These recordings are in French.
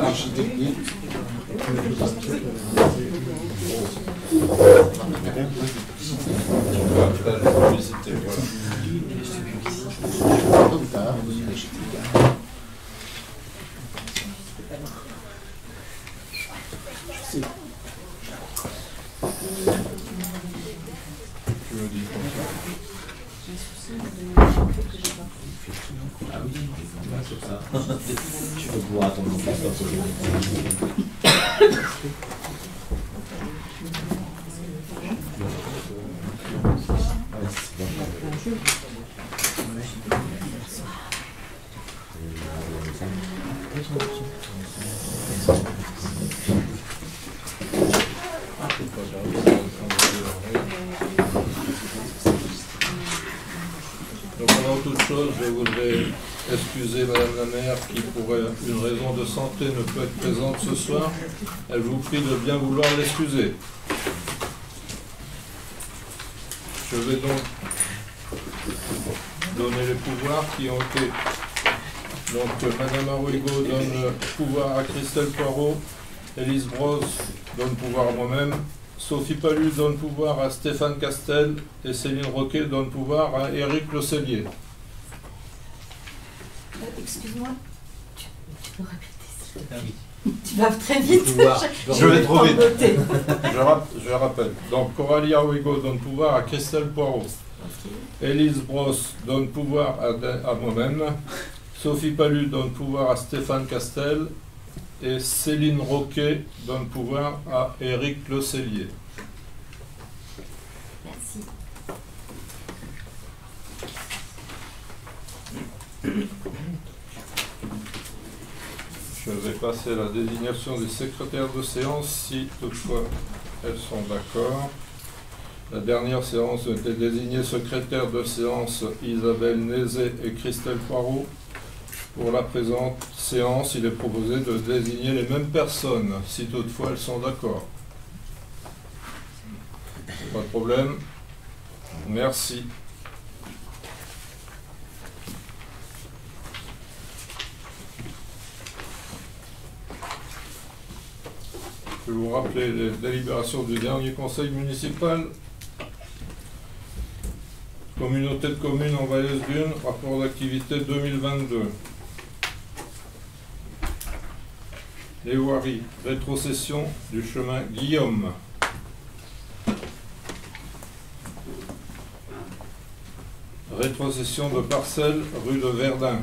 architecture. Ah oui, c'est ça. Tu peux pouvoir attendre mon passeport. Donc avant toute chose, je voudrais excuser Madame la maire qui, pour une raison de santé, ne peut être présente ce soir. Elle vous prie de bien vouloir l'excuser. Je vais donc donner les pouvoirs qui ont été... Donc Madame Arrigo donne le pouvoir à Christelle Poirot, Élise Bros donne pouvoir à moi-même, Sophie Palu donne pouvoir à Stéphane Castel et Céline Roquet donne pouvoir à Éric Le Cellier. Excuse-moi, tu peux répéter s'il te plaît. Tu vas très vite. Je vais trop vite. Je rappelle. Donc Coralie Arrigo donne pouvoir à Christelle Poirot. Élise Bros donne pouvoir à moi-même. Sophie Palu donne pouvoir à Stéphane Castel. Et Céline Roquet donne pouvoir à Éric Le Cellier. Merci. Je vais passer à la désignation des secrétaires de séance, si toutefois elles sont d'accord. La dernière séance était désignée secrétaire de séance Isabelle Nézet et Christelle Poirot. Pour la présente séance, il est proposé de désigner les mêmes personnes, si toutefois elles sont d'accord. Pas de problème. Merci. Je vais vous rappeler les délibérations du dernier conseil municipal. Communauté de communes en Vallès-Dune, rapport d'activité 2022. Les voiries, rétrocession du chemin Guillaume. Rétrocession de parcelles rue de Verdun.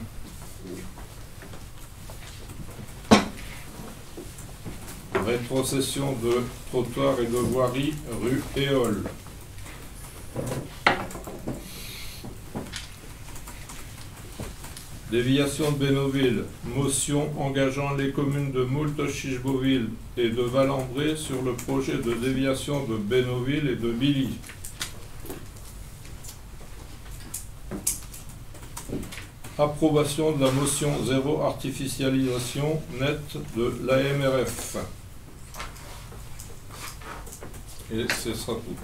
Rétrocession de trottoirs et de voiries rue Éole. Déviation de Bénouville, motion engageant les communes de Moultes-Chicheboville et de Valembré sur le projet de déviation de Bénouville et de Billy. Approbation de la motion zéro artificialisation nette de l'AMRF. Et ce sera tout.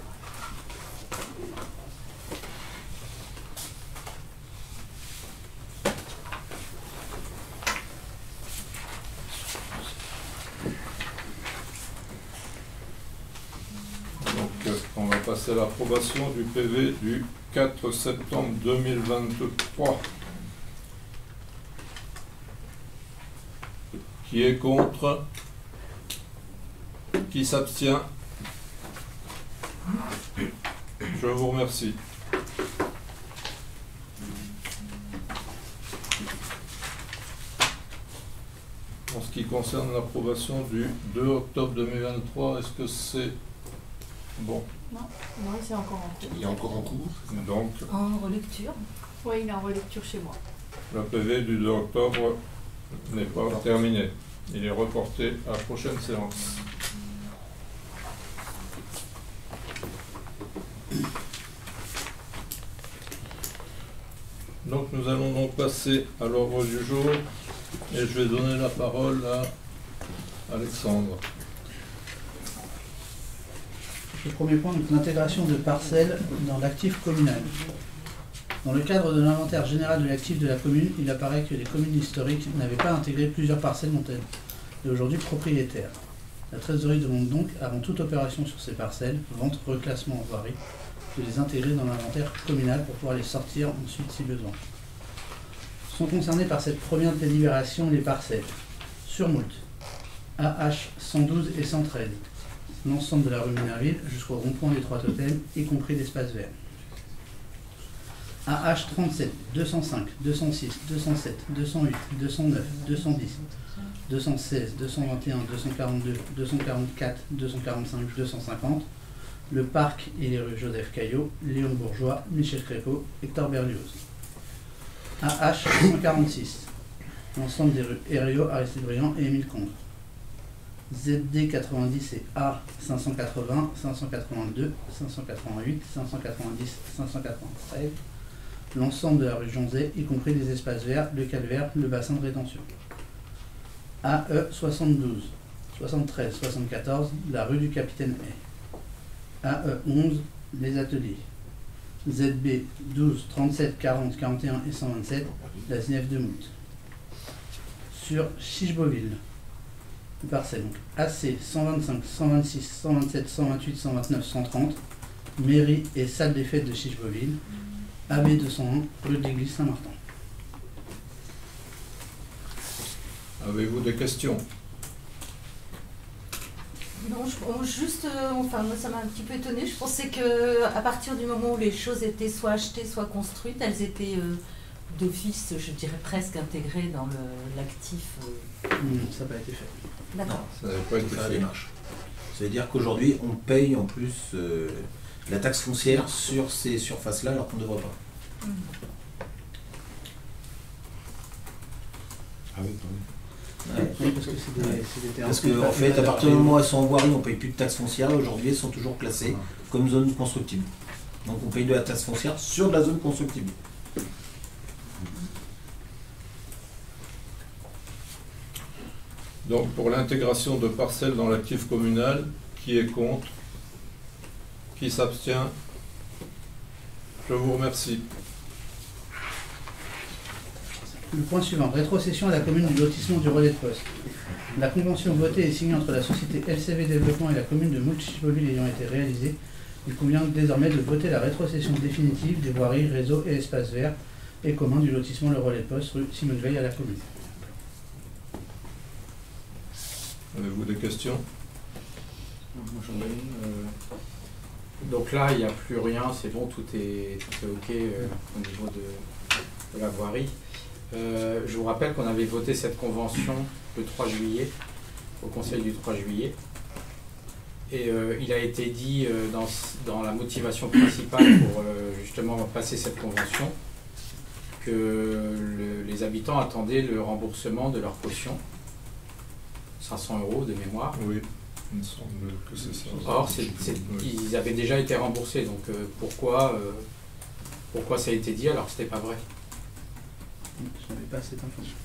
On va passer à l'approbation du PV du 4 septembre 2023. Qui est contre? Qui s'abstient? Je vous remercie. En ce qui concerne l'approbation du 2 octobre 2023, est-ce que c'est bon? Non, c'est encore en cours. Il est encore en cours. Donc, En relecture. Oui, il est en relecture chez moi. le PV du 2 octobre n'est pas terminé. Il est reporté à la prochaine séance. Donc nous allons donc passer à l'ordre du jour et je vais donner la parole à Alexandre. Le premier point, donc l'intégration de parcelles dans l'actif communal. Dans le cadre de l'inventaire général de l'actif de la commune, il apparaît que les communes historiques n'avaient pas intégré plusieurs parcelles dont elles est aujourd'hui propriétaire. La trésorerie demande donc, avant toute opération sur ces parcelles, vente, reclassement en voirie, de les intégrer dans l'inventaire communal pour pouvoir les sortir ensuite si besoin. Sont concernés par cette première délibération les parcelles Surmoult, AH 112 et 113, l'ensemble de la rue Minerville jusqu'au rond-point des 3 totems, y compris l'espace vert. AH 37, 205, 206, 207, 208, 209, 210, 216, 221, 242, 244, 245, 250, le parc et les rues Joseph Caillot, Léon Bourgeois, Michel Crépeau, Hector Berlioz. AH 146, l'ensemble des rues Herriot, Aristide Briand et Émile Condre. ZD 90 et A 580, 582, 588, 590, 593, l'ensemble de la rue Jonzet, y compris les espaces verts, le calvaire, le bassin de rétention. AE 72, 73, 74, la rue du Capitaine Hay. AE 11, les ateliers. ZB 12, 37, 40, 41 et 127, la Zinef de Mout. Sur Chicheboville, les parcelles, donc AC 125, 126, 127, 128, 129, 130, mairie et salle des fêtes de Chicheboville, AB 201, rue de l'église Saint-Martin. Avez-vous des questions? Non, enfin, moi ça m'a un petit peu étonnée. Je pensais qu'à partir du moment où les choses étaient soit achetées, soit construites, elles étaient d'office, je dirais presque intégrées dans l'actif. Ça n'a pas été fait. D'accord. Ça n'avait pas été Faire la fait. démarche. Ça veut dire qu'aujourd'hui, on paye en plus la taxe foncière sur ces surfaces-là alors qu'on ne devrait pas. Ah oui, quand même. Oui, parce que c'est des terrains. Parce qu'en fait, à partir du moment où elles sont en voirie, on ne paye plus de taxe foncière. Aujourd'hui, elles sont toujours classées comme zone constructible. Donc on paye de la taxe foncière sur de la zone constructible. Donc pour l'intégration de parcelles dans l'actif communal, qui est contre? Qui s'abstient? Je vous remercie. Le point suivant, rétrocession à la commune du lotissement du relais de poste. La convention votée et signée entre la société LCV Développement et la commune de Mout-Chicheboville ayant été réalisée, il convient désormais de voter la rétrocession définitive des voiries, réseaux et espaces verts et communs du lotissement Le Relais de Poste, rue Simone Veil à la commune. Avez-vous des questions? Moi, j'en ai une. Donc là, il n'y a plus rien, c'est bon, tout est OK au niveau de la voirie. Je vous rappelle qu'on avait voté cette convention le 3 juillet, au conseil du 3 juillet. Et il a été dit dans la motivation principale pour justement passer cette convention que les habitants attendaient le remboursement de leur caution, 500 € de mémoire. Oui, il me semble que c'est ça. Or, Oui. ils avaient déjà été remboursés, donc pourquoi ça a été dit alors que ce n'était pas vrai? Je n'avais pas cette information.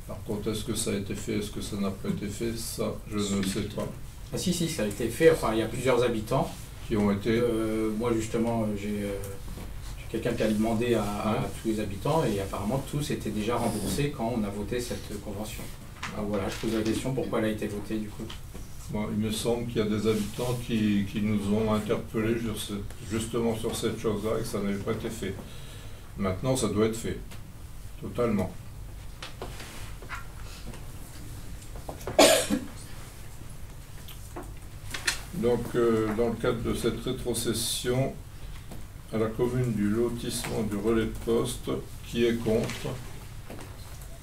Par contre, est-ce que ça a été fait, est-ce que ça n'a pas été fait? Ça, je ne sais pas. Ah si, ça a été fait, enfin il y a plusieurs habitants. Qui ont été... Moi justement, j'ai quelqu'un qui a demandé à tous les habitants et apparemment tous étaient déjà remboursés quand on a voté cette convention. Alors voilà, je pose la question pourquoi elle a été votée du coup. Bon, il me semble qu'il y a des habitants qui nous ont interpellés justement sur cette chose-là et que ça n'avait pas été fait. Maintenant, ça doit être fait. Totalement. Donc, dans le cadre de cette rétrocession à la commune du lotissement du relais de poste, qui est contre?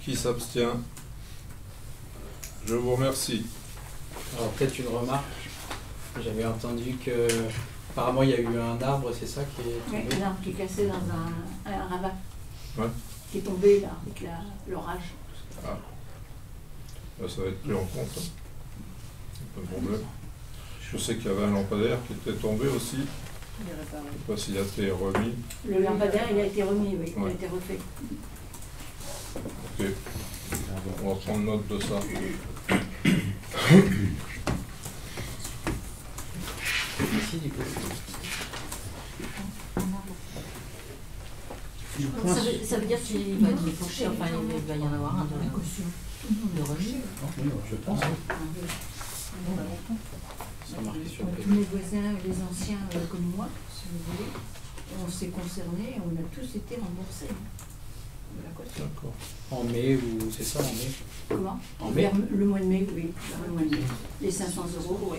Qui s'abstient? Je vous remercie. Alors peut-être une remarque, j'avais entendu que apparemment il y a eu un arbre, c'est ça qui est Oui, tombé? un arbre qui est cassé dans un rabat. Ouais. Qui est tombé là, avec l'orage. Ah. Là, ça va être pris en compte. Hein. Pas de problème. Je sais qu'il y avait un lampadaire qui était tombé aussi. Je ne sais pas s'il a été remis. Le lampadaire, il a été remis, oui, il Ouais. a été refait. Ok. On va prendre note de ça. Ici du coup. Le point Ça veut dire qu'il va déboucher, enfin il va y en avoir un de la caution. De rejet. Oui, je pense. C'est marqué sur le Tous mes voisins, les anciens comme moi, si vous voulez, on s'est concernés, on a tous été remboursés. De la caution. D'accord. En mai, ou c'est ça, en mai? Comment En mai? Vers le mois de mai, oui. Vers le mois de mai. Les 500 €, oui.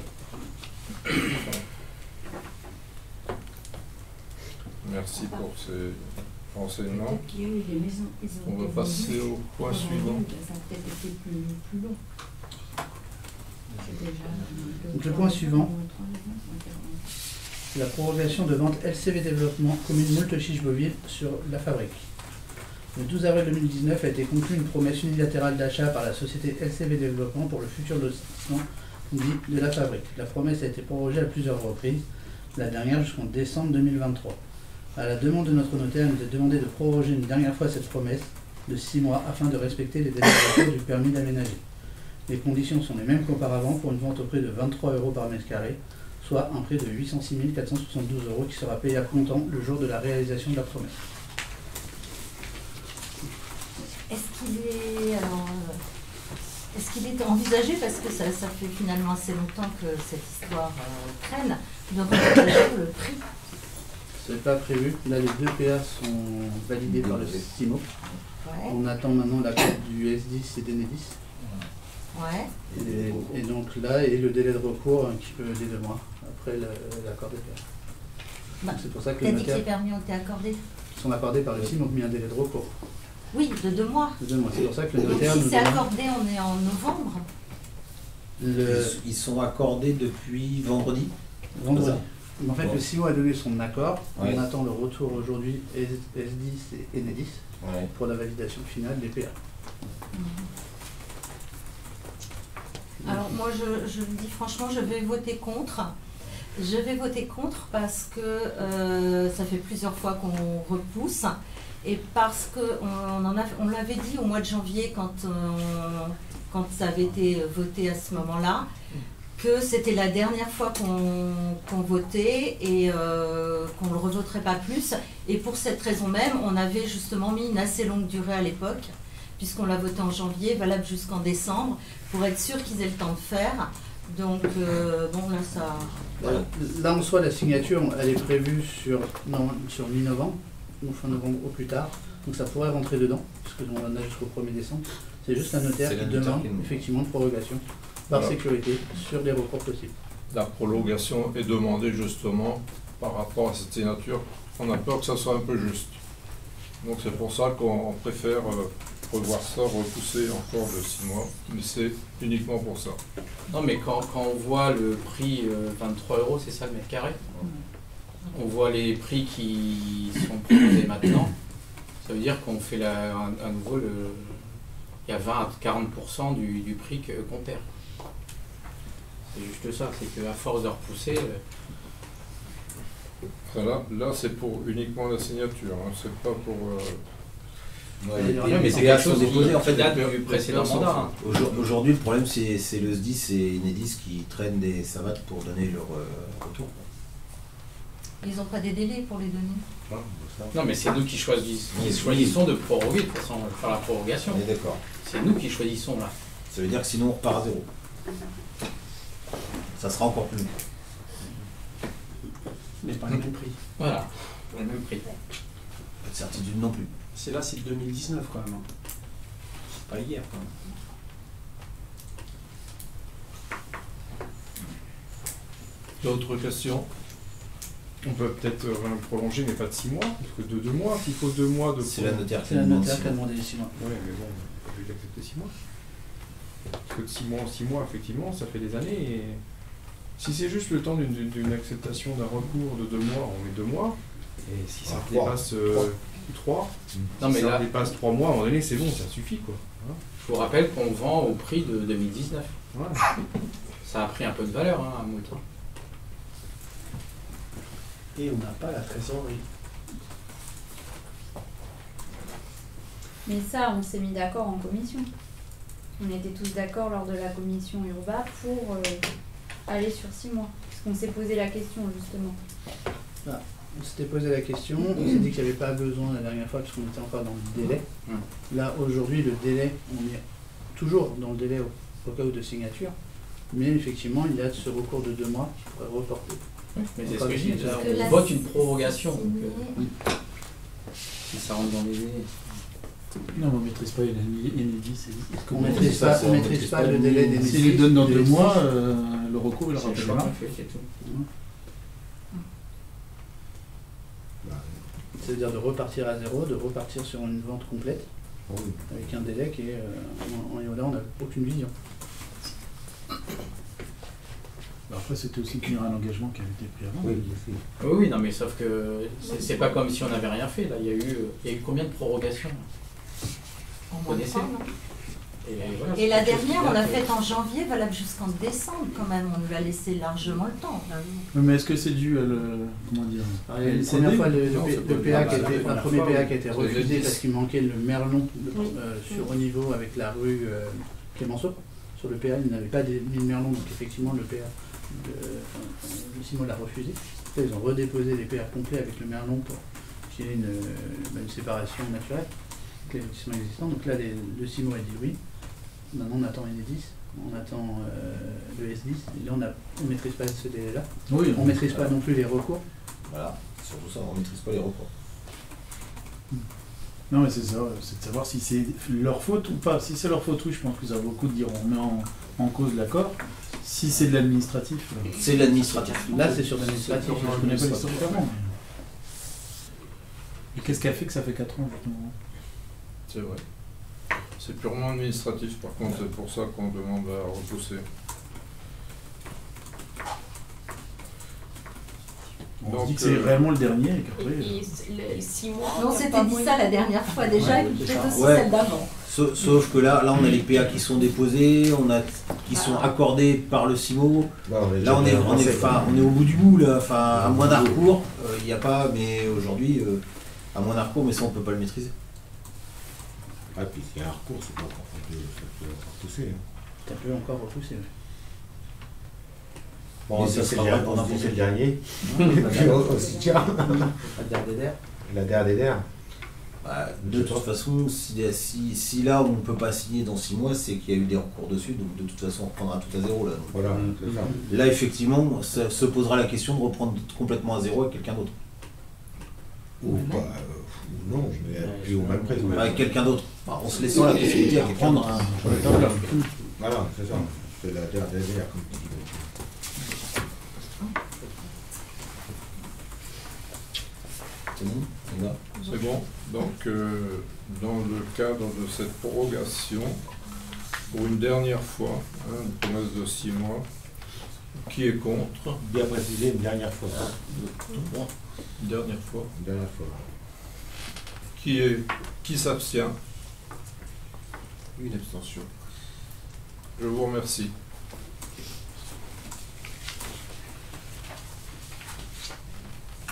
Merci pour ces renseignements. Peut-être qu'il y a eu des maisons. On va passer au point suivant. Ça a peut-être été plus long. C'est déjà, Donc le point suivant. La prorogation de vente LCV Développement, commune Moultes-Chiche-Beauville sur la fabrique. Le 12 avril 2019 a été conclue une promesse unilatérale d'achat par la société LCV Développement pour le futur lotissement dit de la fabrique. La promesse a été prorogée à plusieurs reprises, la dernière jusqu'en décembre 2023. À la demande de notre notaire, il nous est demandé de proroger une dernière fois cette promesse de 6 mois afin de respecter les délais de retour du permis d'aménager. Les conditions sont les mêmes qu'auparavant pour une vente au prix de 23 € par mètre carré, soit un prix de 806 472 € qui sera payé à comptant le jour de la réalisation de la promesse. Est-ce qu'il est envisagé, parce que ça fait finalement assez longtemps que cette histoire traîne, de revaloriser le prix? C'est pas prévu. Là, les deux PA sont validés par le CIMO. Ouais. On attend maintenant l'accord du S10 et d'Enedis. Ouais. Et donc là, et le délai de recours qui peut aider 2 mois après l'accord des PA. Bah, Donc c'est pour ça que T'as les dit que les notaires permis ont été accordés? sont accordés par le CIMO, ont mis un délai de recours Oui, de 2 mois. de 2 mois. C'est pour ça que le Donc notaire si nous c'est demande accordé, on est en novembre. Ils sont accordés depuis vendredi. vendredi. Ça. En fait, le CIMO a donné son accord. Ouais. On attend le retour aujourd'hui S10 et Enedis Ouais. pour la validation finale des PA. Alors moi, je le dis franchement, je vais voter contre. Je vais voter contre parce que ça fait plusieurs fois qu'on repousse et parce qu'on l'avait dit au mois de janvier quand ça avait été voté à ce moment-là, que c'était la dernière fois qu'on votait et qu'on ne le revoterait pas plus. Et pour cette raison même, on avait justement mis une assez longue durée à l'époque, puisqu'on l'a voté en janvier, valable jusqu'en décembre, pour être sûr qu'ils aient le temps de faire. Donc, bon, là, ça... Voilà. Là, en soi, la signature, elle est prévue sur mi-novembre, ou fin novembre au plus tard. Donc ça pourrait rentrer dedans, puisque on en a jusqu'au 1er décembre. C'est juste la notaire C'est qui la notaire demande qui demande. effectivement de prorogation par Voilà. sécurité sur des recours possibles. La prolongation est demandée justement par rapport à cette signature. On a peur que ça soit un peu juste. Donc c'est pour ça qu'on préfère revoir ça, repousser encore de 6 mois. Mais c'est uniquement pour ça. Non, mais quand on voit le prix 23 €, c'est ça le mètre carré? On voit les prix qui sont proposés maintenant. Ça veut dire qu'on fait à nouveau il y a 20 à 40% du prix qu'on perd. C'est juste ça, c'est qu'à force de repousser, Enfin, là c'est pour uniquement la signature, hein. C'est pas pour... mais c'est quelque chose qui en fait, date du précédent mandat. Hein. Aujourd'hui, le problème, c'est le SDIS et Enedis qui traînent des savates pour donner leur retour. Ils n'ont pas des délais pour les donner. Non, mais c'est nous qui choisissons de proroguer, de toute façon, de faire la prorogation. On est d'accord. C'est nous qui choisissons là. Ça veut dire que sinon, on repart à zéro. Ça sera encore plus long. Mais pas le même prix. Voilà, pour le même prix. Pas de certitude non plus. C'est là, c'est 2019 quand même. C'est pas hier quand même. D'autres questions? On peut peut-être prolonger, mais pas de 6 mois, parce que de 2 mois, s'il faut 2 mois de C'est la notaire qui C'est la demande notaire six qui a mois. demandé les 6 mois. Oui, mais bon, je vais accepter 6 mois. Parce que de 6 mois en 6 mois, effectivement, ça fait des années. Et si c'est juste le temps d'une acceptation d'un recours de 2 mois, on met 2 mois. Et si ça dépasse 3, Non, mais si ça là, dépasse 3 mois, à un moment donné, c'est bon, ça suffit quoi. Hein. je vous rappelle qu'on vend au prix de 2019. Voilà. Ça a pris un peu de valeur, hein, à Moultes. Et on n'a pas la trésorerie. Mais ça, on s'est mis d'accord en commission. On était tous d'accord lors de la commission Urba pour aller sur 6 mois. Parce qu'on s'est posé la question, justement. on s'était posé la question, on s'est dit qu'il n'y avait pas besoin la dernière fois parce qu'on était encore dans le délai. Là, aujourd'hui, le délai, on est toujours dans le délai au cas où de signature, mais effectivement, il y a ce recours de 2 mois qui pourrait reporter. Mais c'est ce Comme que je dis, dit, là, que la on vote une prorogation. Donc, signer- si ça rentre dans les délais. Non, on ne maîtrise pas Enedis. On ne maîtrise pas le délai des S'il les donne dans 2 mois, le recours, il C'est aura le pas choix de qu'on fait, c'est tout. C'est-à-dire de repartir à zéro, de repartir sur une vente complète, avec un délai qui est... là, on n'a aucune vision. Après, c'était aussi tenir un engagement qui avait été pris avant. Oui, oui, non, mais sauf que c'est pas comme si on n'avait rien fait. Là, il y a eu combien de prorogations là En moins de connaissez 3, non? voilà, Et c'est la quelque chose dernière, qui on l'a date, faite en janvier, valable jusqu'en décembre quand même. On lui a laissé largement le temps. Oui, mais est-ce que c'est dû à le. Comment dire La première fois, le Non, c'est pas PA bien. qui a été, La un premier première PA fois, qui a été oui. refusé parce qu'il manquait le Merlon Oui. sur haut niveau avec la rue Clémenceau. Sur le PA, il n'avait pas mis le Merlon, donc effectivement, le PA, le CIMO l'a refusé. Là, ils ont redéposé les PA complets avec le Merlon pour qu'il y ait une séparation naturelle avec les lotissements existants. Donc là, le CIMO a dit oui. Maintenant, on attend Enedis, on attend le S10. Et là, on ne maîtrise pas ce délai-là. Oui, On ne maîtrise pas non plus les recours. Voilà, surtout ça, on ne maîtrise pas les recours. Non, mais c'est ça, c'est de savoir si c'est leur faute ou pas. Si c'est leur faute, oui, je pense que ça vaut beaucoup de dire on met en cause l'accord. Si c'est de l'administratif. C'est l'administratif. Là, c'est sur l'administratif. Je ne connais pas l'histoire clairement. Et qu'est-ce qui a fait que ça fait 4 ans justement? C'est vrai. C'est purement administratif, par contre, c'est pour ça qu'on demande à repousser. On Donc, se dit que c'est réellement le dernier et qu'après. Et 6 mois. Non, on y a s'était pas dit moyen. ça la dernière fois déjà, Ouais, et c'est peut-être ça. aussi Ouais. celle d'avant. Sauf que là, on a les PA qui sont déposés, qui sont accordés par le CIMO. Là, on est au bout du bout, là. Enfin, à moins d'un recours, il n'y a pas, mais aujourd'hui, à moins d'un recours, mais ça, on ne peut pas le maîtriser. Ah, puis s'il y a un recours, c'est pas encore, ça peut encore pousser. Ça peut encore repousser. Bon, Mais ça c'est sera le vrai pour n'importe c'est le qui. dernier. Aussi, tiens. La DRDR. La dernière. Bah, de toute façon, si là, on ne peut pas signer dans 6 mois, c'est qu'il y a eu des recours dessus, donc de toute façon, on reprendra tout à zéro, là. Donc, Voilà, c'est ça. là, effectivement, ça se posera la question de reprendre complètement à zéro avec quelqu'un d'autre. Ou pas, ou non, mais puis au même prix. Avec quelqu'un d'autre. Bah, on se laissant la possibilité à quelqu'un d'autre. Voilà, c'est ça. C'est la dernière, comme tu dis. C'est bon, on y va. C'est bon. Donc, dans le cadre de cette prorogation, pour une dernière fois, une promesse de 6 mois, qui est contre? Bien précisé une dernière fois. Une dernière fois. Une dernière fois. Qui s'abstient? Une abstention. Je vous remercie.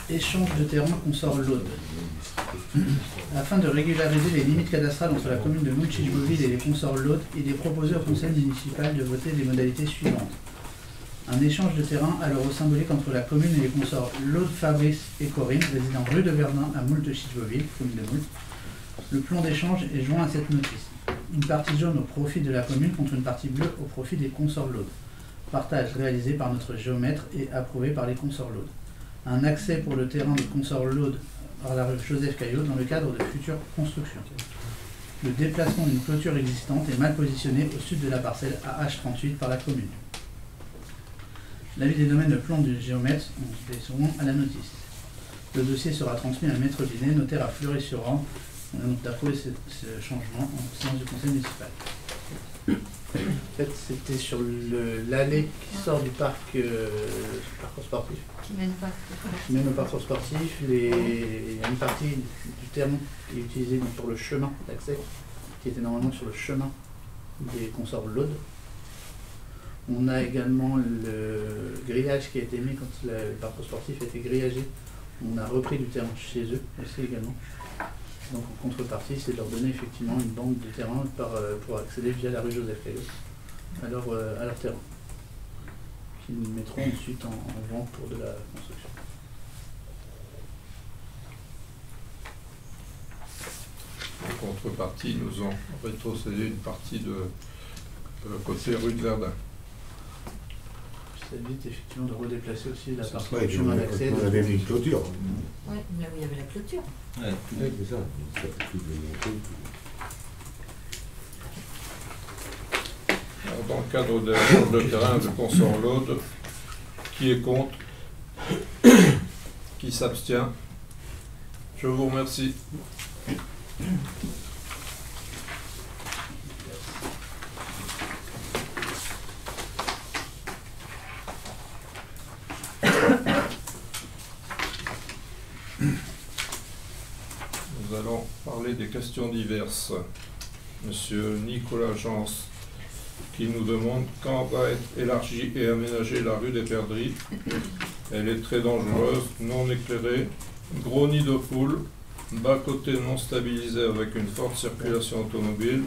Échange de terrain consort l'Aude. Afin de régulariser les limites cadastrales entre la commune de Moutchichboville et les consorts l'Aude, il est proposé au conseil municipal de voter les modalités suivantes. Un échange de terrain à l'euro symbolique entre la commune et les consorts l'Aude, Fabrice et Corinne, résidant rue de Verdun à Moultes-Chichboville, commune de Moult. Le plan d'échange est joint à cette notice. Une partie jaune au profit de la commune contre une partie bleue au profit des consorts l'Aude. Partage réalisé par notre géomètre et approuvé par les consorts l'Aude. Un accès pour le terrain des consorts l'Aude par la rue Joseph Caillot dans le cadre de futures constructions. Le déplacement d'une clôture existante est mal positionné au sud de la parcelle AH38 par la commune. L'avis des domaines de plan du géomètre est joint à la notice. Le dossier sera transmis à Maître Binet, notaire à Fleury-sur-Orne. On a donc approuvé ce changement en séance du conseil municipal. En fait, c'était sur l'allée qui sort du parcours sportif. Qui mène pas. Même au parcours sportif, il y a une partie du terrain qui est utilisée donc, pour le chemin d'accès, qui était normalement sur le chemin des consorts l'Aude. On a également le grillage qui a été mis quand le parcours sportif a été grillagé. On a repris du terrain chez eux aussi également. Donc en contrepartie, c'est de leur donner effectivement une bande de terrain pour accéder via la rue Joseph Caillot à leur terrain, qu'ils mettront ensuite en vente pour de la construction. contrepartie, nous ont rétrocédé une partie de côté rue de Verdun. Ça évite effectivement de redéplacer aussi la partie Ouais, du chemin d'accès. on avait mis une clôture. Ouais, là où il y avait la clôture. Ouais. Ouais, c'est ça. Ça fait plus de monter, Alors, dans le cadre de l'échange de terrain de Consort l'Aude, qui est contre? Qui s'abstient? Je vous remercie. Nous allons parler des questions diverses. Monsieur Nicolas Jans, qui nous demande quand va être élargie et aménagée la rue des Perdrix. Elle est très dangereuse, non éclairée, gros nid de poules, bas-côté non stabilisé avec une forte circulation automobile,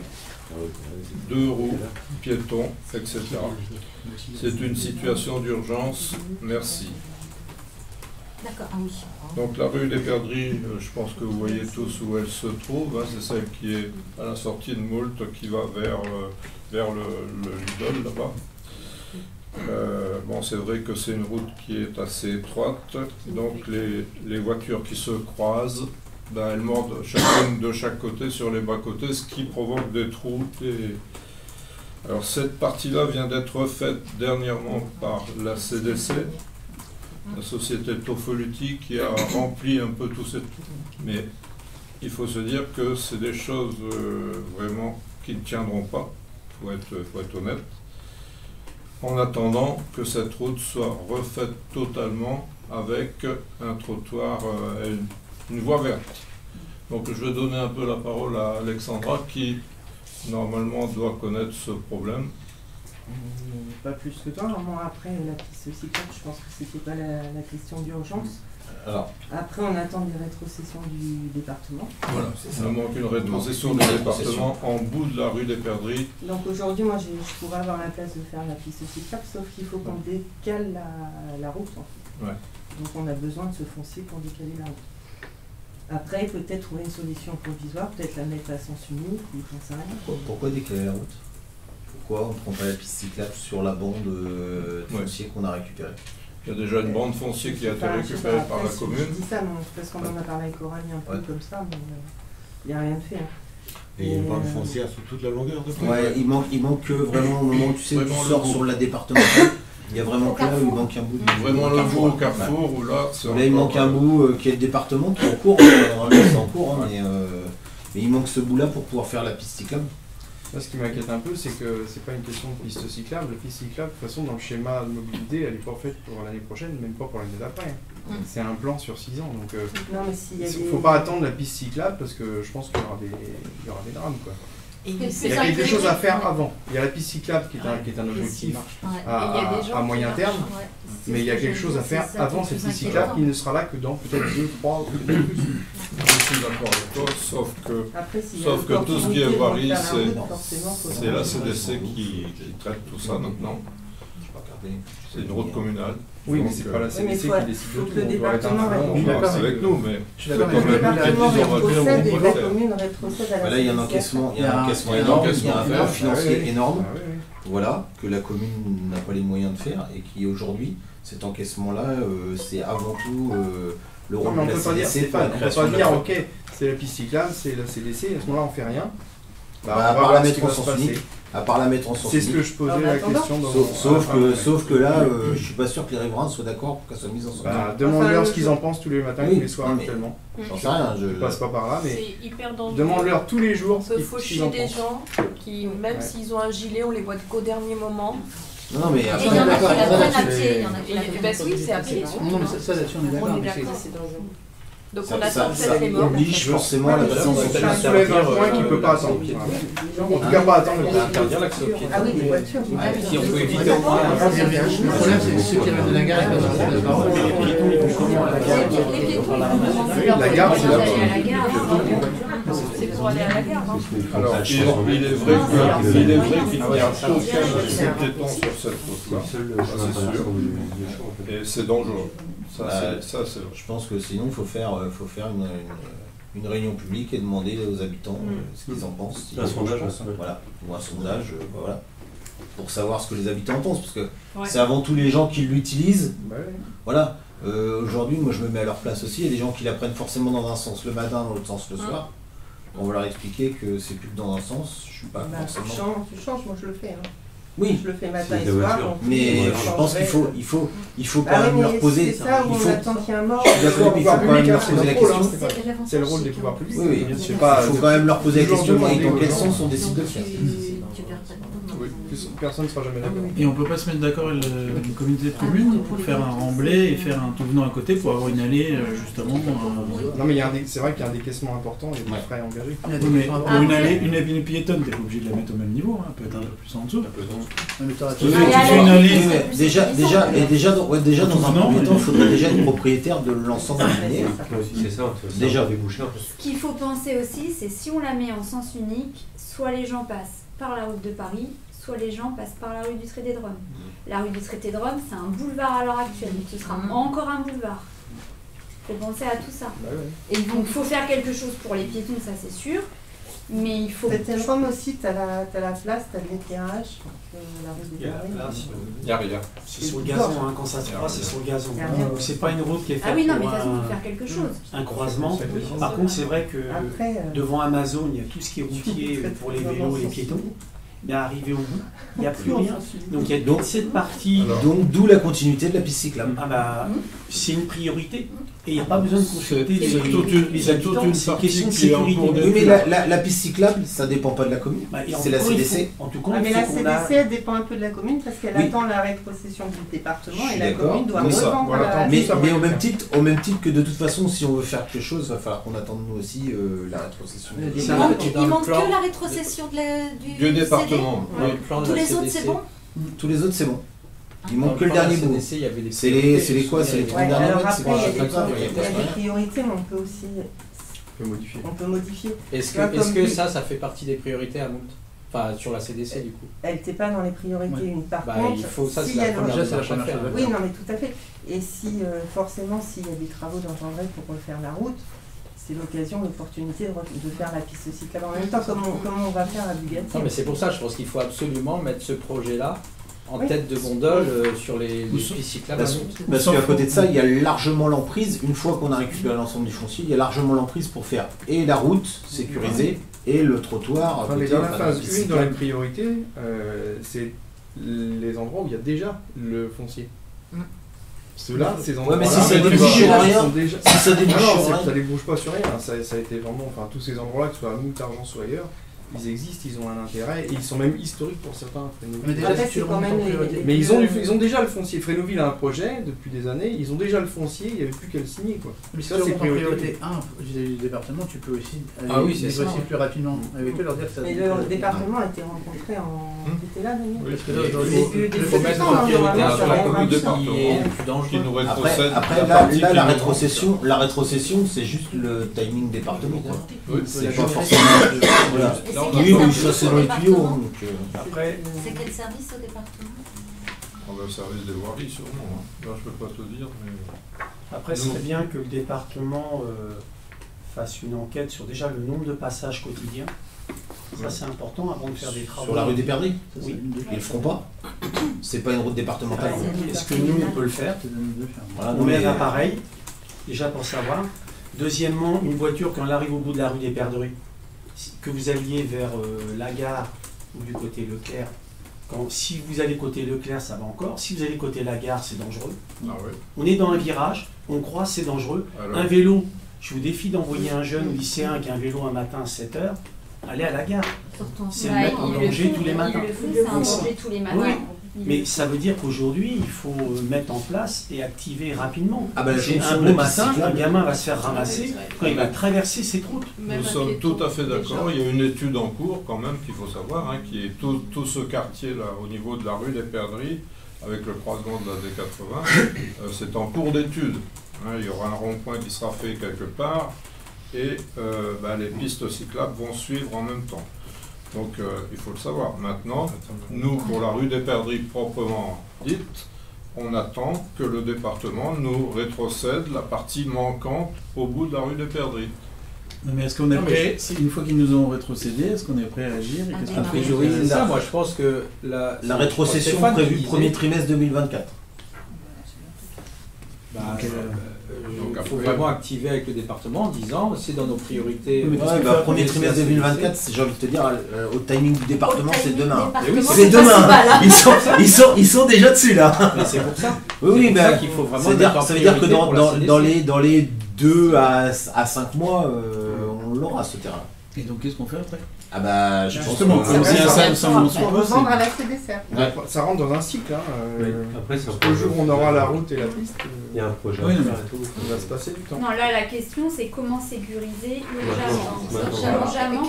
2 roues, piétons, etc. C'est une situation d'urgence. Merci. D'accord, ah oui. Donc la rue des Perdrix, je pense que vous voyez tous où elle se trouve, hein, c'est celle qui est à la sortie de Moult, qui va vers le Lidl là-bas. Bon, c'est vrai que c'est une route qui est assez étroite, donc les voitures qui se croisent, ben, elles mordent chacune de chaque côté sur les bas-côtés, ce qui provoque des trous. Alors cette partie-là vient d'être refaite dernièrement par la CDC, la société Tofoluti, qui a rempli un peu tous ces trous. Mais il faut se dire que c'est des choses vraiment qui ne tiendront pas, faut être honnête. En attendant que cette route soit refaite totalement avec un trottoir, une voie verte. Donc je vais donner un peu la parole à Alexandra qui normalement doit connaître ce problème. Pas plus que toi, moi après la piste cyclable, je pense que c'était pas la question d'urgence. Alors, après on attend des rétrocessions du département. Voilà, ça manque une rétrocession du département en bout de la rue des Perdrix. Donc aujourd'hui moi je pourrais avoir la place de faire la piste cyclable, sauf qu'il faut qu'on décale la route en fait. Ouais. Donc on a besoin de ce foncier pour décaler la route. Après peut-être trouver une solution provisoire, peut-être la mettre à sens unique ou j'en sais rien. pourquoi décaler la route? Pourquoi on ne prend pas la piste cyclable sur la bande foncier qu'on a récupérée? Il y a déjà une bande foncier qui a été récupérée par la commune. Je dis ça, non, parce qu'on en a parlé avec Coralie un peu comme ça, mais il n'y a rien de fait. Hein. Et il y a une bande foncière sur toute la longueur de France. Ouais, il manque vraiment au moment où tu sais, tu sors sur la départementale, il y a vraiment que là où il manque un bout. Vraiment le bout au carrefour, où là... Là il manque un bout qui est le département, qui est en cours, c'est en cours, hein, mais il manque ce bout-là pour pouvoir faire la piste cyclable. Moi, ce qui m'inquiète un peu, c'est que c'est pas une question de piste cyclable. La piste cyclable, de toute façon, dans le schéma de mobilité, elle n'est pas faite pour l'année prochaine, même pas pour l'année d'après. C'est un plan sur 6 ans, donc il ne faut pas attendre la piste cyclable parce que je pense qu'il y aura des drames, quoi. Il y a quelque chose à faire avant. Il y a la piste cyclable qui est un objectif à moyen terme, mais il y a quelque chose à faire avant cette piste cyclable qui ne sera là que dans peut-être 2, 3 ou peut-être plus. Je suis d'accord avec toi, sauf que tout ce qui est voirie, c'est la CDC qui traite tout ça maintenant. C'est une route communale. Oui, mais c'est pas la CDC qui décide de tout. Le département avec nous, mais le département rétrocède et la commune rétrocède à la CDC. Là, il y a un encaissement énorme, il y a un plan financier énorme, voilà, que la commune n'a pas les moyens de faire et qui aujourd'hui, cet encaissement-là, c'est avant tout le rôle de la CDC pour la création de la dire, ok, c'est la piste cyclable, c'est la CDC, à ce moment-là, on fait rien. À part la mettre en sens unique. À part la mettre en sens unique. C'est ce que je posais la question dans sauf que là, je suis pas sûr que les riverains soient d'accord pour qu'elle soit mise en sens unique. Demande-leur ce qu'ils en pensent tous les matins ou les soirs actuellement. J'en sais rien. Je passe pas par là, mais c'est hyper dangereux. Demande-leur tous les jours ce qu'ils en pensent. Il faut faucher des gens qui, même s'ils ont un gilet, on les voit qu'au dernier moment. Non, mais après, il y en a qui la prennent à pied. Oui, c'est à pied. Non, mais ça là-dessus, on est d'accord. C'est dangereux. Donc on attend peut-être les morts. Ça oblige forcément la personne ça soulève un point qui ne peut pas attendre. En tout cas, pas attendre le interdire l'accès aux piétons. Ah oui, les voitures. Si on peut éviter au moins. Le problème, c'est ceux qui arrivent de la gare et pas sur la parole. La gare, c'est là. C'est pour aller à la gare. Alors, il est vrai qu'il n'y a aucun piéton sur cette route-là, c'est sûr, et c'est dangereux. Ça, c'est je pense que sinon, il faut faire une réunion publique et demander aux habitants ce qu'ils en pensent. Un sondage, voilà, ou un sondage, voilà, pour savoir ce que les habitants pensent, parce que c'est avant tout les gens qui l'utilisent. Voilà. Aujourd'hui, moi je me mets à leur place aussi, il y a des gens qui la prennent forcément dans un sens le matin, dans l'autre sens le soir. On va leur expliquer que c'est plus que dans un sens, je suis pas forcément... Tu changes, moi je le fais. Hein. Oui, je le fais matin et soir. Mais je pense qu'il faut quand même leur poser... C'est ça où on attend qu'il y ait un mort. D'accord, mais il faut quand même leur poser la question. C'est le rôle des pouvoirs publics. Oui, il faut quand même leur poser la question et dans quel sens on décide de le faire. Oui, personne ne sera jamais d'accord. Et on peut pas se mettre d'accord avec une communauté de communes pour faire un remblai et faire un tout venant à côté pour avoir une allée justement. Non mais c'est vrai qu'il y a un décaissement important et des frais engagés. Mais pour une allée piétonne, t'es pas obligé de la mettre au même niveau, hein, peut-être un peu plus en dessous. Tu fais une allée. Déjà dans un premier temps, il faudrait déjà être propriétaire de l'ensemble de l'année. C'est ça, déjà. Ce qu'il faut penser aussi, c'est si on la met en sens unique, soit les gens passent par la route de Paris, soit les gens passent par la rue du Traité de Rome. La rue du Traité de Rome, c'est un boulevard à l'heure actuelle, donc ce sera encore un boulevard. Il faut penser à tout ça. Et donc il faut faire quelque chose pour les piétons, ça c'est sûr, mais il faut... Traité de Rome aussi, tu as la place, tu as de l'éclairage, la rue de Paris. Il n'y a rien. C'est sur le gazon, hein, quand ça se croise, c'est sur le gazon. C'est pas une route qui est faite mais de toute pour façon, il faut faire quelque chose. Un croisement. Par contre, c'est vrai que devant Amazon, il y a tout ce qui est routier pour les vélos et les piétons. Mais arrivé au bout, il n'y a plus rien. Donc il y a donc cette partie. Donc d'où la continuité de la piste cyclable. Ah bah, c'est une priorité. Et il n'y a pas besoin de consulter les question habitants, c'est une question de sécurité. Oui, mais la piste cyclable, ça ne dépend pas de la commune. C'est la CDC. En tout cas, mais la CDC, elle dépend un peu de la commune parce qu'elle attend la rétrocession du département et la commune doit revendre la... Mais au même titre que de toute façon, si on veut faire quelque chose, il va falloir qu'on attende nous aussi la rétrocession. Il manque que la rétrocession du département. Tous les autres, c'est bon? Tous les autres, c'est bon. Il manque que le dernier bout. C'est les quoi? C'est les 30 derniers mètres? Il y a des priorités, mais on peut aussi... On peut modifier. Est-ce que ça fait partie des priorités à Moult? Enfin, sur la CDC du coup. Elle n'était pas dans les priorités. Par contre, il faut ça, si c'est la première chose. Oui, non, mais tout à fait. Et si, forcément, s'il y a des travaux d'engendrer pour refaire la route, c'est l'occasion, l'opportunité de faire la piste cyclable en même temps, comme on va faire à Bugatti. Non, mais c'est pour ça, je pense qu'il faut absolument mettre ce projet-là en tête de gondole sur les pistes cyclables. Parce qu'à côté de ça, il y a largement l'emprise, une fois qu'on a récupéré l'ensemble du foncier, il y a largement l'emprise pour faire et la route sécurisée et le trottoir. Enfin, mais dans la phase 1, dans les priorités, c'est les endroits où il y a déjà le foncier. Ceux-là, ces endroits-là, mais si ça débouche sur rien, si ça débouche sur rien, ça débouche pas sur rien. Ça a été vraiment, enfin, tous ces endroits-là, que ce soit à Moult, Argence ou ailleurs, ils existent, ils ont un intérêt et ils sont même historiques pour certains. Mais ils ont déjà le foncier. Frénouville a un projet depuis des années, ils ont déjà le foncier, il n'y avait plus qu'à le signer, quoi. Mais si tu es en priorité 1 vis-à-vis du département, tu peux aussi négocier plus rapidement avec eux, leur dire que ça... Mais le département a été rencontré en... T'étais là, Daniel? Il faut mettre en priorité sur la commune de Après, la rétrocession, c'est juste le timing département. C'est pas forcément... Oui, mais ça c'est dans les tuyaux. Après... C'est quel service au département? Le service des voiries, sûrement. Là, je peux pas te dire, mais... Après, ce serait bien que le département fasse une enquête sur déjà le nombre de passages quotidiens. Ça, c'est important avant de faire des travaux. Sur la rue des Perdrix? Oui. Ils le feront pas. C'est pas une route départementale. Est-ce que nous, on peut le faire? On met un appareil, déjà pour savoir. Deuxièmement, une voiture, quand elle arrive au bout de la rue des Perdrix, que vous alliez vers la gare ou du côté Leclerc, si vous allez côté Leclerc, ça va encore. Si vous allez côté la gare, c'est dangereux. On est dans un virage, on croise, c'est dangereux. Un vélo, je vous défie d'envoyer un jeune lycéen qui a un vélo un matin à 7 h, aller à la gare. C'est le mettre en danger tous les matins. C'est un danger tous les matins. Oui. Mais ça veut dire qu'aujourd'hui, il faut mettre en place et activer rapidement. C'est un beau matin, un gamin va se faire ramasser quand il va traverser cette route. Nous sommes tout à fait d'accord. Il y a une étude en cours quand même qu'il faut savoir, qui est tout ce quartier-là au niveau de la rue des Perdrix, avec le croisement de la D80, c'est en cours d'étude. Il y aura un rond-point qui sera fait quelque part et les pistes cyclables vont suivre en même temps. Donc il faut le savoir. Maintenant, nous, pour la rue des Perdrix proprement dite, on attend que le département nous rétrocède la partie manquante au bout de la rue des Perdrix. Mais est-ce qu'on est prêt, une fois qu'ils nous ont rétrocédé, est-ce qu'on est prêt à agir? A priori, c'est ça. Moi, je pense que la rétrocession prévue premier trimestre 2024. Il faut vraiment activer avec le département en disant c'est dans nos priorités. Premier trimestre 2024, j'ai envie de te dire, au timing du département, c'est demain. C'est demain. Ils sont déjà dessus là. Mais c'est pour ça. Oui, mais qu'il faut vraiment. Ça veut dire que dans les 2 à 5 mois, on l'aura ce terrain. Et donc qu'est-ce qu'on fait après? Ah bah justement, comme si revendre à l'axe dessert. Ça rentre dans un cycle. Après, le jour où on aura la route et la piste, il y a un projet. Il va se passer du temps. Non, là la question c'est comment sécuriser le logement.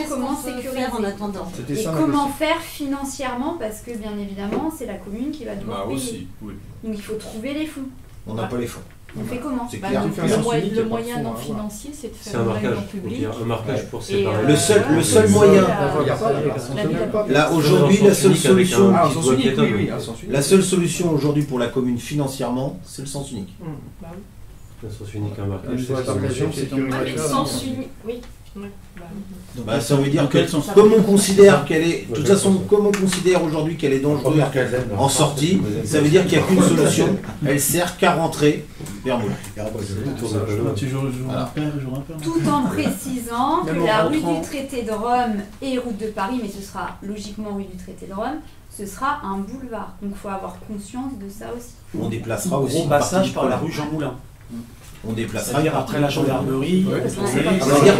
Comment sécuriser en attendant. Et comment faire financièrement, parce que bien évidemment c'est la commune qui va devoir payer. Aussi, oui. Donc il faut trouver les fonds. On n'a pas les fonds. On fait comment? Le moyen non financier, c'est de faire un marquage public. Un marquage pour séparer. Le seul moyen. Là aujourd'hui, la seule solution. La seule solution aujourd'hui pour la commune financièrement, c'est le sens unique. Le sens unique, un marquage. Sens unique, oui. Bah, ça veut dire que comme on considère qu'elle est, de toute façon, comme on considère aujourd'hui qu'elle est dangereuse en sortie, ça veut dire qu'il n'y a qu'une solution. Elle sert qu'à rentrer vers Moulins. Tout en précisant que la rue du Traité de Rome et route de Paris, mais ce sera logiquement rue du Traité de Rome, ce sera un boulevard. Donc il faut avoir conscience de ça aussi. On déplacera aussi un passage par la rue Jean Moulin. On déplacera. C'est-à-dire après la gendarmerie. C'est-à-dire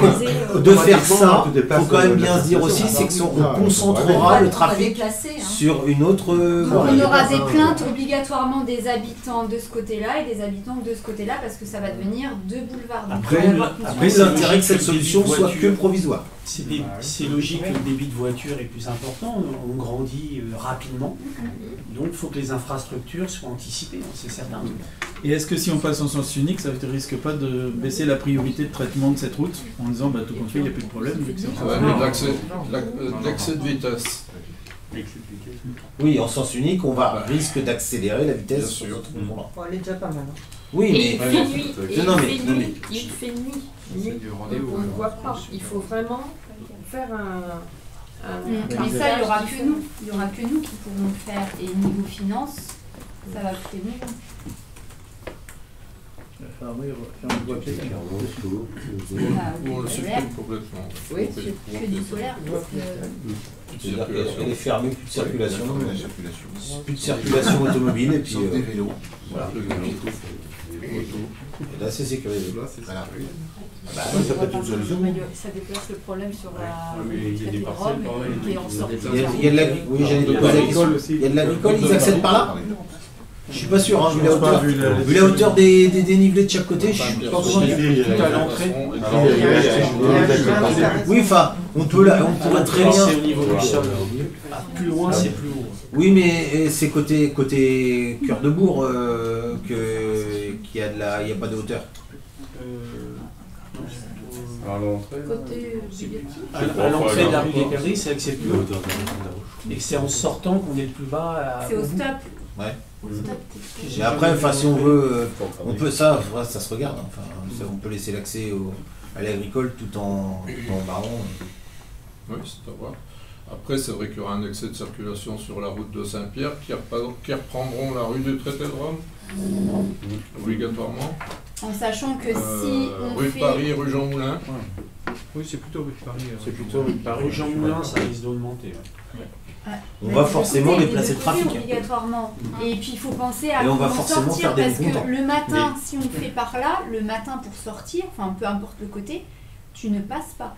que de faire ça, il faut quand même bien se dire aussi, c'est qu'on concentrera le trafic sur une autre voie. On aura des plaintes obligatoirement des habitants de ce côté-là et des habitants de ce côté-là parce que ça va devenir 2 boulevards. Après, l'intérêt que cette solution soit que provisoire. C'est logique que le débit de voiture est plus important, on grandit rapidement, donc il faut que les infrastructures soient anticipées, c'est certain. Et est-ce que si on passe en sens unique, ça ne risque pas de baisser la priorité de traitement de cette route en disant bah, tout compte fait, il n'y a plus de problème vu que c'est L'excès de vitesse. Oui, en sens unique, on risque d'accélérer la vitesse sur ce moment-là. Bon, elle est déjà pas mal. Oui, mais il fait nuit. Il fait nuit. On ne voit pas. Il faut vraiment faire un mais ça, il n'y aura que nous. Il n'y aura que nous qui pourrons le faire. Et niveau finance, ça va coûter beaucoup. On le supprime complètement. Oui, que du solaire. Elle est fermée, plus de circulation. Plus de circulation automobile et puis des vélos. Voilà. Et là, c'est sécurisé. Voilà. Ça peut être une solution. Ça déplace le problème sur la traité de Rome qui est en sortie. Il y a de l'agricole, oui, j'allais te poser la question. Il y a de l'agricole, ils accèdent par là? Je suis pas sûr, hein, vu la hauteur des dénivelés de chaque côté, je suis pas convaincu. À l'entrée. Oui, enfin, on pourrait très bien. C'est au niveau du sol. Plus loin, c'est plus haut. Oui, mais c'est côté cœur de bourg qu'il y a pas de hauteur. À l'entrée. À l'entrée de la rue des Perdrix, c'est avec cette haut. Et c'est en sortant qu'on est le plus bas. C'est au stop. Ouais. Mais après, enfin, si on veut, on peut ça se regarde. Enfin, on peut laisser l'accès à l'agricole tout en marron. Oui, c'est à voir. Après, c'est vrai qu'il y aura un excès de circulation sur la route de Saint-Pierre qui reprendront la rue du Traité de Rome, obligatoirement. En sachant que si on rue de Paris, rue Jean Moulin. Oui, c'est plutôt rue de Paris. C'est plutôt rue de Paris. Rue Jean Moulin, ça risque d'augmenter. On va forcément déplacer le trafic. Obligatoirement. Et puis il faut penser à on va comment forcément sortir faire des parce montants. que le matin, si on fait par là, le matin pour sortir, enfin peu importe le côté, tu ne passes pas.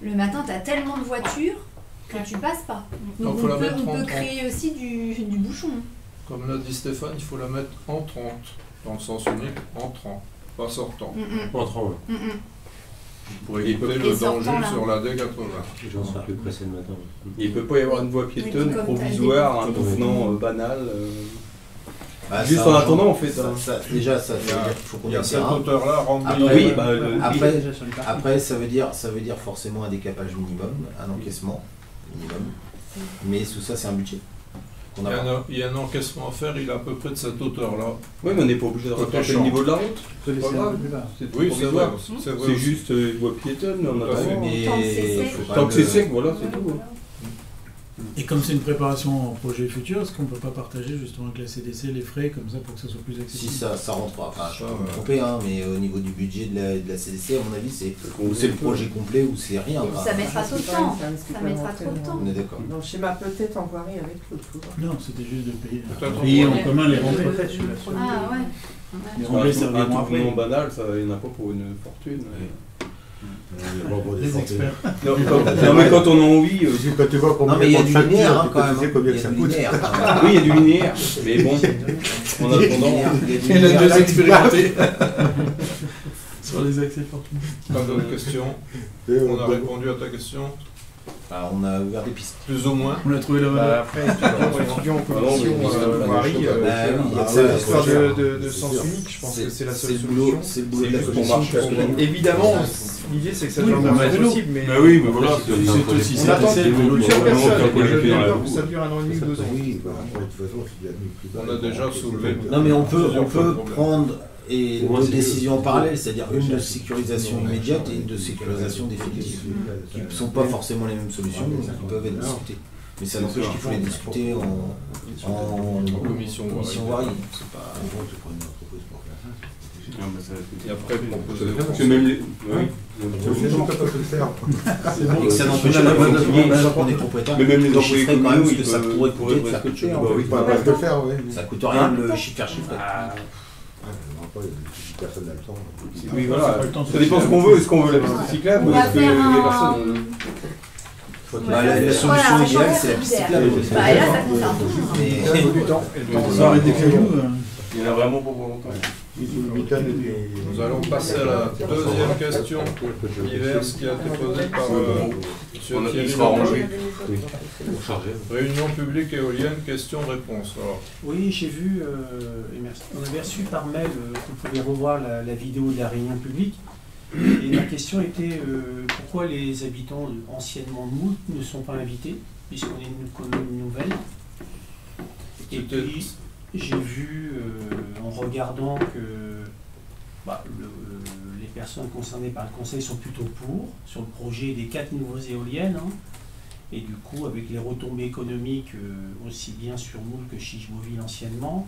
Le matin, tu as tellement de voitures que tu passes pas. Donc on peut créer aussi du bouchon. Comme l'a dit Stéphane, il faut la mettre en 30, dans le sens unique, entrant, pas sortant. Entrant, oui. Pour éviter le danger sur la D80. J'en suis plus pressé le matin. Il ne peut pas y avoir une voie piétonne provisoire, un mouvement banal. Juste en attendant, on fait ça. Déjà, il faut qu'on y a cette terrain. hauteur-là remplie. Après, ça veut dire forcément un décapage minimum, un encaissement minimum. Mais sous ça, c'est un budget. Il y a un encaissement à faire, il est à peu près de cette hauteur-là. Oui, mais on n'est pas obligé de rattraper le niveau de la route. C'est pas grave. Oui, c'est vrai. C'est juste une voie piétonne, mais on a tant que c'est sec, voilà, c'est tout. Et comme c'est une préparation en projet futur, est-ce qu'on ne peut pas partager justement avec la CDC les frais comme ça pour que ça soit plus accessible? Si ça rentrera, enfin je peux me tromper, hein, mais au niveau du budget de la CDC, à mon avis, c'est ou c'est le projet complet ou c'est rien. Ça mettra trop de temps. Ça mettra trop de temps. On est d'accord. Donc schéma peut-être en voirie avec l'autre. Non, c'était juste de payer. Payer en commun les rentrées. Ah ouais. Les rentrées, ça un truc non banal, ça il n'y en a pas pour une fortune. Les experts. Non, mais quand on a envie. Quand tu vois combien il y a du linéaire quand même. Oui, il y a du linéaire. Mais bon, en attendant. Il y a deux expérimentés. Sur les accès fortunés. Pas d'autres questions. On a répondu à ta question. Alors, on a ouvert des pistes. Plus ou moins. On a trouvé la valeur. Après, étudiant en commission, Marie, l'histoire de sens unique, je pense que c'est la seule solution. C'est le boulot de la commission. Évidemment, l'idée c'est que ça soit possible, mais. Oui, mais voilà, c'est aussi ça. Ça dure 1 an et demi, 2 ans. Oui, de toute façon, on a déjà soulevé. Non, mais on peut prendre deux décisions en parallèle, c'est-à-dire une de sécurisation immédiate et une de sécurisation définitive, qui ne sont pas forcément les mêmes solutions, mais qui peuvent être discutées. Mais ça n'empêche qu'il faut les discuter en commission voirie. Et après, proposer. Parce que même les. Et que ça n'empêche pas de continuer qu'on est propriétaire. Mais même les employés quand même, communaux, que ça pourrait coûter de faire quelque chose. Ça coûte rien de le faire chiffrer. Personne n'a le temps. Oui, voilà. Ça dépend ce qu'on veut. Est-ce qu'on veut la piste cyclable ou est-ce que les personnes. La solution idéale, c'est la piste cyclable. Bah, et là, ça concerne tout le monde. Ça arrête des cailloux. Il y en a vraiment pas pour longtemps. Nous allons passer à la deuxième question diverse qui a été posée par M. Thierry Laurent. Réunion publique éolienne, question-réponse. Oui, j'ai vu, et merci. On avait reçu par mail, vous pouvez revoir la vidéo de la réunion publique. Et ma question était pourquoi les habitants anciennement de Moult ne sont pas invités, puisqu'on est une commune nouvelle. Et puis, j'ai vu en regardant que les personnes concernées par le conseil sont plutôt sur le projet des 4 nouvelles éoliennes. Hein, et du coup, avec les retombées économiques aussi bien sur Moult que Chiche-Beauville anciennement.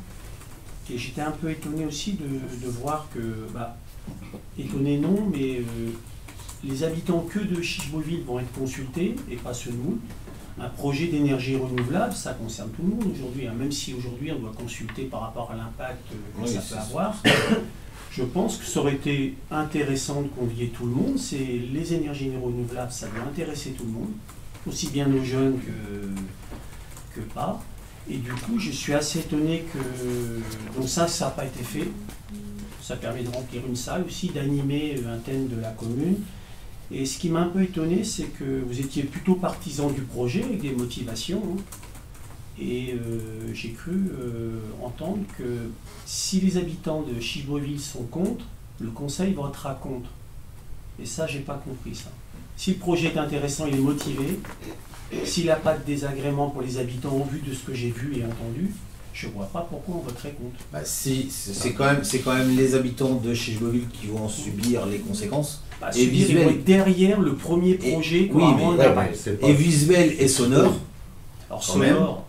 Et j'étais un peu étonné aussi de voir que, étonné non, mais les habitants que de Chiche-Beauville vont être consultés et pas ceux de Moult. Un projet d'énergie renouvelable, ça concerne tout le monde aujourd'hui, hein, même si aujourd'hui on doit consulter par rapport à l'impact que ça peut avoir. Je pense que ça aurait été intéressant de convier tout le monde. C'est les énergies renouvelables, ça doit intéresser tout le monde, aussi bien nos jeunes que pas. Et du coup, je suis assez étonné que donc ça n'a pas été fait. Ça permet de remplir une salle aussi, d'animer un thème de la commune. Et ce qui m'a un peu étonné, c'est que vous étiez plutôt partisan du projet avec des motivations. Hein. Et j'ai cru entendre que si les habitants de Chiche-Beauville sont contre, le conseil votera contre. Et ça, j'ai pas compris ça. Si le projet est intéressant, il est motivé. S'il n'a pas de désagrément pour les habitants au vu de ce que j'ai vu et entendu, je ne vois pas pourquoi on voterait contre. C'est quand même les habitants de Chiche-Beauville qui vont en subir les conséquences. Et visuel, ils vont être derrière le premier projet qu'on va rendre et visuel et sonore. Alors sonore,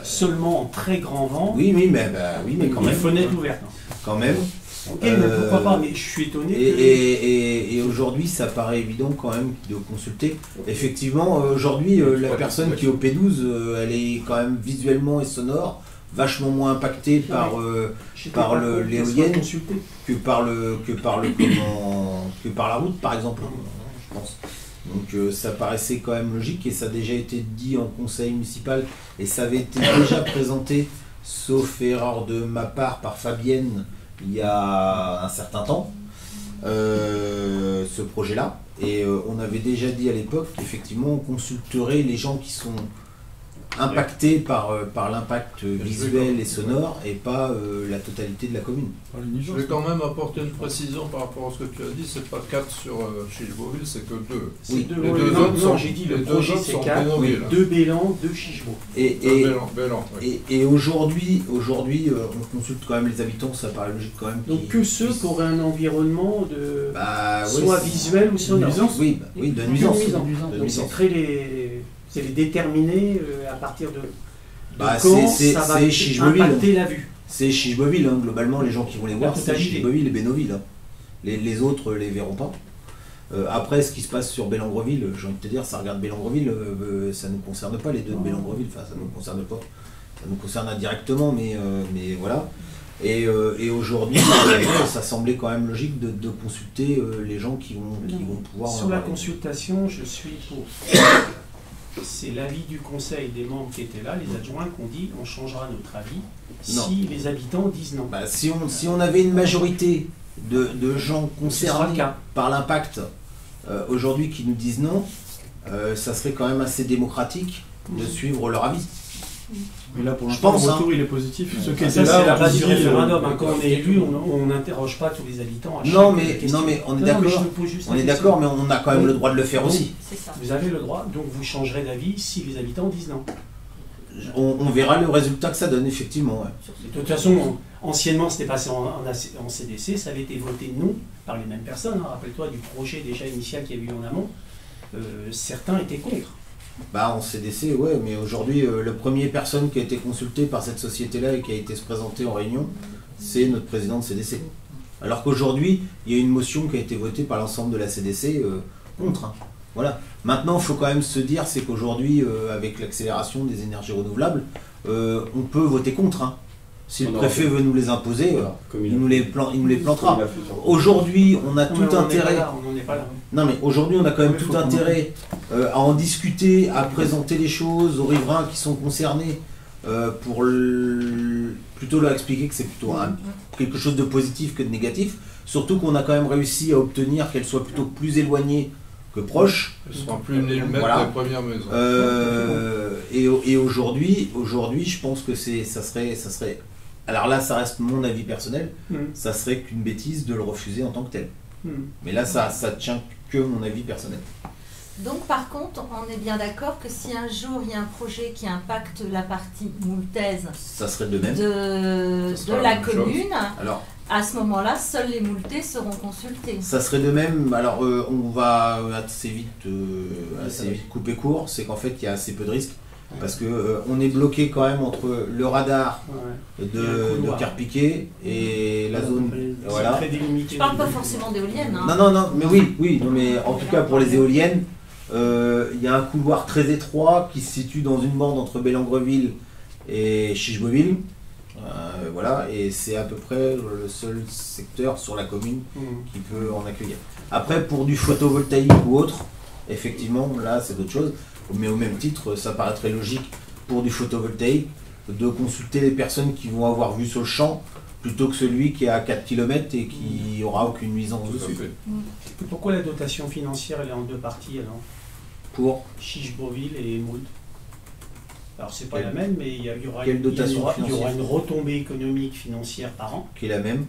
seulement en très grand vent. Oui, mais quand même. Les fenêtres ouvertes. Quand même. Ok, mais pourquoi pas, mais je suis étonné. Et aujourd'hui, ça paraît évident quand même de consulter. Effectivement, aujourd'hui, la personne qui est au P12, elle est quand même visuellement et sonore vachement moins impactée par l'éolienne que par la route, par exemple, je pense. Donc ça paraissait quand même logique et ça a déjà été dit en conseil municipal et ça avait été déjà présenté, sauf erreur de ma part, par Fabienne il y a un certain temps, ce projet-là. Et on avait déjà dit à l'époque qu'effectivement on consulterait les gens qui sont impacté par l'impact visuel et sonore et pas la totalité de la commune. Je vais quand même apporter une précision par rapport à ce que tu as dit, c'est pas 4 sur Chicheboville, c'est que 2. Oui, les deux autres sont, j'ai dit le les projet deux c'est sont 4, Bénouville. 2 Bélan, 2 Chichebo. Et aujourd'hui, on consulte quand même les habitants, ça paraît logique quand même. Donc que ceux qui auraient un environnement de oui, soit visuel ou sonore. Oui, de nuisance. Donc c'est les déterminer à partir de quand ça va impacter la vue. C'est Chicheboville, hein. Globalement les gens qui vont les voir, c'est Chicheboville et Bénouville. Hein. Les autres les verront pas. Après, ce qui se passe sur Bellangreville, j'ai envie de te dire, ça regarde Bellangreville, ça ne nous concerne pas, les deux de Bellangreville, enfin ça ne nous concerne pas. Ça nous concerne indirectement, mais voilà. Et aujourd'hui, ça semblait quand même logique de consulter les gens qui vont pouvoir... Sur la consultation, je suis pour... C'est l'avis du conseil des membres qui étaient là, les adjoints, qui ont dit on changera notre avis si les habitants disent non. Si on avait une majorité de gens concernés par l'impact aujourd'hui qui nous disent non, ça serait quand même assez démocratique de suivre leur avis. Mais là, pour l'instant, le retour, il est positif. Ceux qui étaient là, c'est la base du référendum. Quand on est élu, on n'interroge pas tous les habitants. Non, mais on est d'accord. On est d'accord, mais on a quand même le droit de le faire aussi. Vous avez le droit, donc vous changerez d'avis si les habitants disent non. On verra le résultat que ça donne, effectivement. Ouais. De toute façon, anciennement, c'était passé en CDC, ça avait été voté non par les mêmes personnes. Hein. Rappelle-toi du projet déjà initial qu'il y a eu en amont. Certains étaient contre. En CDC, ouais, mais aujourd'hui, la première personne qui a été consultée par cette société-là et qui a été se présenter en réunion, c'est notre président de CDC. Alors qu'aujourd'hui, il y a une motion qui a été votée par l'ensemble de la CDC contre. Hein. Voilà. Maintenant, il faut quand même se dire, c'est qu'aujourd'hui, avec l'accélération des énergies renouvelables, on peut voter contre. Hein. Si le préfet veut nous les imposer, il nous les plantera. Aujourd'hui, on a tout intérêt. Non, mais aujourd'hui, on a quand même tout intérêt à en discuter, à présenter les choses aux riverains qui sont concernés pour plutôt leur expliquer que c'est plutôt quelque chose de positif que de négatif. Surtout qu'on a quand même réussi à obtenir qu'elles soient plutôt plus éloignées que proches. Elles seront plus nés le mètre des premières maisons. Et aujourd'hui, je pense que ça serait. Alors là, ça reste mon avis personnel. Ça serait qu'une bêtise de le refuser en tant que tel. Mais là, ça tient que mon avis personnel. Donc par contre, on est bien d'accord que si un jour il y a un projet qui impacte la partie moultaise ça serait de même. de la commune, alors, à ce moment-là, seuls les multés seront consultés. Ça serait de même. Alors on va assez vite couper court. C'est qu'en fait, il y a assez peu de risques. Parce que on est bloqué quand même entre le radar de Carpiquet et la zone. Voilà. Je parle pas forcément d'éoliennes. Hein. Non, mais oui, non, mais en tout cas pour les éoliennes, il y a un couloir très étroit qui se situe dans une bande entre Bellangreville et Chicheboville. Voilà, et c'est à peu près le seul secteur sur la commune qui peut en accueillir. Après, pour du photovoltaïque ou autre, effectivement, là c'est autre chose. Mais au même titre, ça paraîtrait logique pour du photovoltaïque de consulter les personnes qui vont avoir vu sur le champ plutôt que celui qui est à 4 km et qui n'aura aucune nuisance dessus. Pourquoi la dotation financière elle est en deux parties alors? Pour Chicheboville et Moult. Alors c'est pas la même, mais il y aura une retombée économique financière par an. Qui est la même.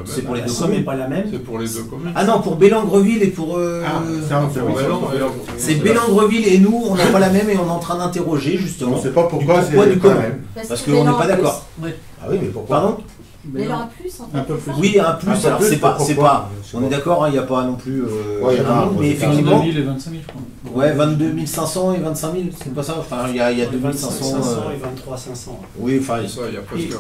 C'est pour les deux communes. La somme n'est pas la même. C'est pour les deux communes. Ah non, pour Bellangreville et pour... c'est Bellangreville et nous, on n'a pas la même et on est en train d'interroger justement. On ne sait pas pourquoi c'est pas la même. Parce qu'on n'est pas d'accord. Ah oui, mais pourquoi? Pardon? Mais là, un plus, en fait. Un peu plus. Oui, un plus, alors c'est pas. On est d'accord, il n'y a pas non plus. Mais effectivement. 22 000 et 25 000, je crois. Ouais, 22 500 et 25 000, c'est pas ça? Enfin, il y a 2 500. Et 23 500. Oui, enfin,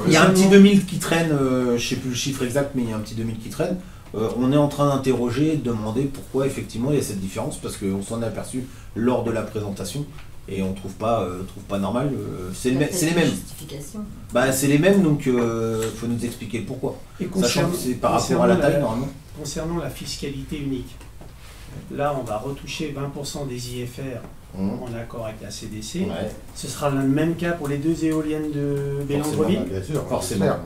il y a un petit 2000 qui traîne, je ne sais plus le chiffre exact, mais il y a un petit 2000 qui traîne. On est en train d'interroger, de demander pourquoi effectivement il y a cette différence, parce qu'on s'en est aperçu lors de la présentation. Et on trouve pas normal. C'est les mêmes. C'est les mêmes, donc faut nous expliquer le pourquoi. Sachant que c'est par rapport à la taille normalement. Concernant la fiscalité unique, là on va retoucher 20% des IFR en accord avec la CDC. Ouais. Ce sera le même cas pour les deux éoliennes de Bellangreville. Bien sûr, forcément.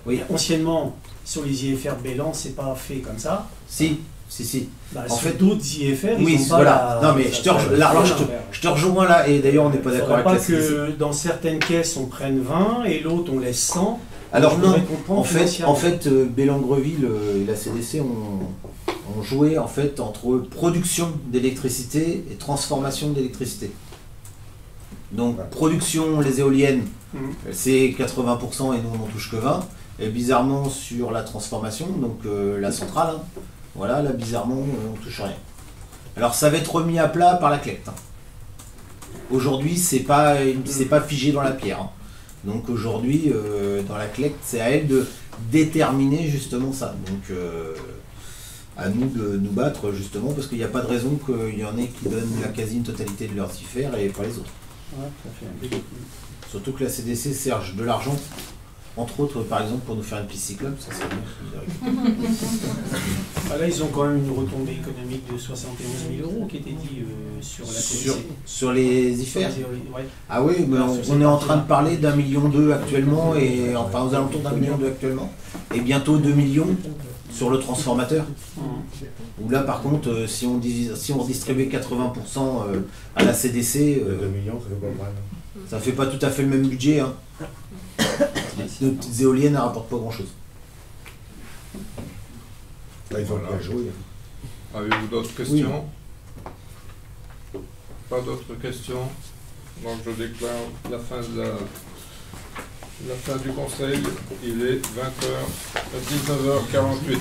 Oui. Anciennement, sur les IFR de Bellan, c'est pas fait comme ça. Si. Si. En fait, d'autres IFR, oui, ils ont pas voilà. Non, mais je te rejoins là, et d'ailleurs, on n'est pas d'accord avec pas la que dans certaines caisses, on prenne 20 et l'autre, on laisse 100. Alors non, en fait, Bellangreville et la CDC ont joué en fait entre production d'électricité et transformation d'électricité. Donc production, les éoliennes, c'est 80% et nous on n'en touche que 20%. Et bizarrement sur la transformation, donc la centrale, voilà, là bizarrement on ne touche rien. Alors ça va être remis à plat par la CLECT. Aujourd'hui c'est pas figé dans la pierre. Donc aujourd'hui dans la CLECT c'est à elle de déterminer justement ça. Donc à nous de nous battre justement parce qu'il n'y a pas de raison qu'il y en ait qui donnent la quasi-totalité de leurs IFR et pas les autres. Ouais, ça fait Surtout que la CDC cherche de l'argent, entre autres par exemple pour nous faire une piste cyclable, ça serait bien. Là ils ont quand même une retombée économique de 71 000 € qui était dit sur la CDC. Sur les IFR ouais. Ah oui, mais on est en train de parler d'1,2 million actuellement, et enfin aux alentours d'1,2 million actuellement, et bientôt 2 millions sur le transformateur. Où là par contre, si on redistribuait 80% à la CDC, 2 millions, ça fait pas mal. Ça fait pas tout à fait le même budget. Hein. Nos petites éoliennes ne rapportent pas grand chose. Là, ils ont bien joué. Avez-vous d'autres questions? Pas d'autres questions? Donc je déclare la fin du conseil. Il est 19h48.